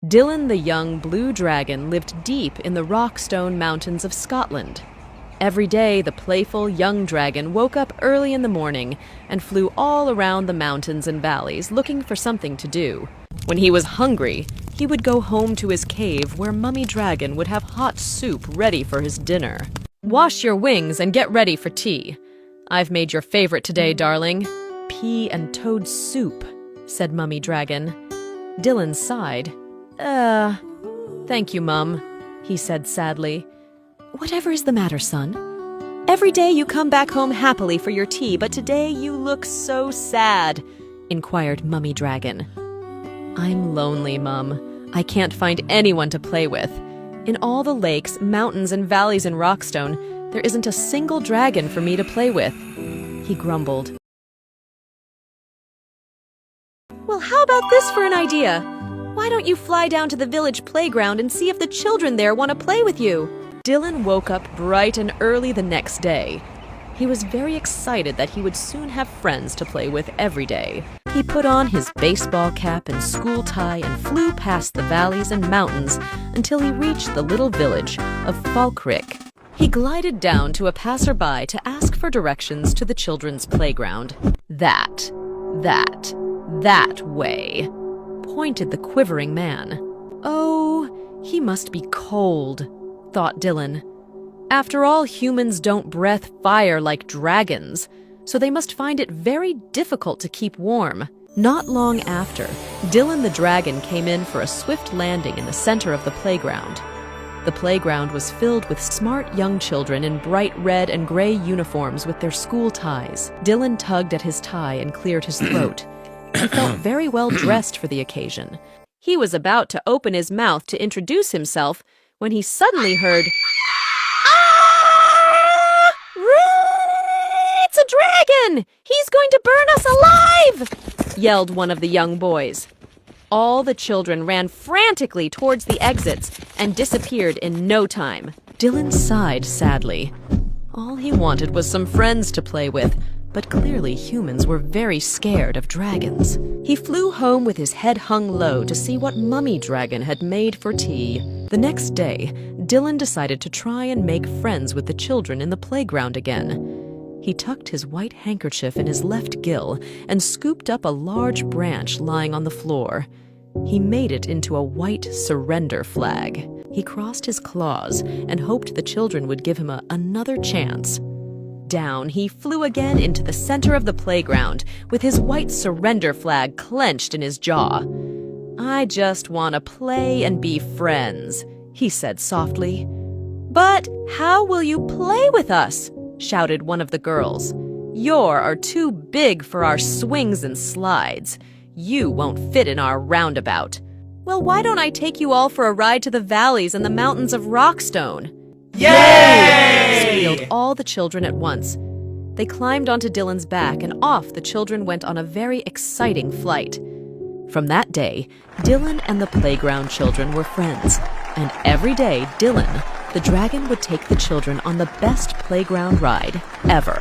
Dylan the young blue dragon lived deep in the Rockstone Mountains of Scotland. Every day, the playful young dragon woke up early in the morning and flew all around the mountains and valleys looking for something to do. When he was hungry, he would go home to his cave where Mummy Dragon would have hot soup ready for his dinner. "Wash your wings and get ready for tea. I've made your favorite today, darling. Pea and toad soup," said Mummy Dragon. Dylan sighed. Thank you, Mum," he said sadly. "Whatever is the matter, son? Every day you come back home happily for your tea, but today you look so sad," inquired Mummy Dragon. "I'm lonely, Mum. I can't find anyone to play with. In all the lakes, mountains, and valleys in Rockstone, there isn't a single dragon for me to play with," he grumbled. "Well, how about this for an idea? Why don't you fly down to the village playground and see if the children there want to play with you?" Dylan woke up bright and early the next day. He was very excited that he would soon have friends to play with every day. He put on his baseball cap and school tie and flew past the valleys and mountains until he reached the little village of Falkirk. He glided down to a passerby to ask for directions to the children's playground. That way," pointed the quivering man. "Oh, he must be cold," thought Dylan. After all, humans don't breathe fire like dragons, so they must find it very difficult to keep warm. Not long after, Dylan the dragon came in for a swift landing in the center of the playground. The playground was filled with smart young children in bright red and gray uniforms with their school ties. Dylan tugged at his tie and cleared his throat. He felt very well dressed for the occasion. He was about to open his mouth to introduce himself when he suddenly heard, "Ah! It's a dragon! He's going to burn us alive!" yelled one of the young boys. All the children ran frantically towards the exits and disappeared in no time. Dylan sighed sadly. All he wanted was some friends to play with, but clearly humans were very scared of dragons. He flew home with his head hung low to see what Mummy Dragon had made for tea. The next day, Dylan decided to try and make friends with the children in the playground again. He tucked his white handkerchief in his left gill and scooped up a large branch lying on the floor. He made it into a white surrender flag. He crossed his claws and hoped the children would give him another chance. Down he flew again into the center of the playground with his white surrender flag clenched in his jaw. "I just want to play and be friends," he said softly. "But how will you play with us?" shouted one of the girls. "You're too big for our swings and slides. You won't fit in our roundabout." "Well, why don't I take you all for a ride to the valleys and the mountains of Rockstone?" Yay! Squealed all the children at once. They climbed onto Dylan's back, and off the children went on a very exciting flight. From that day, Dylan and the playground children were friends, and every day Dylan, the dragon, would take the children on the best playground ride ever.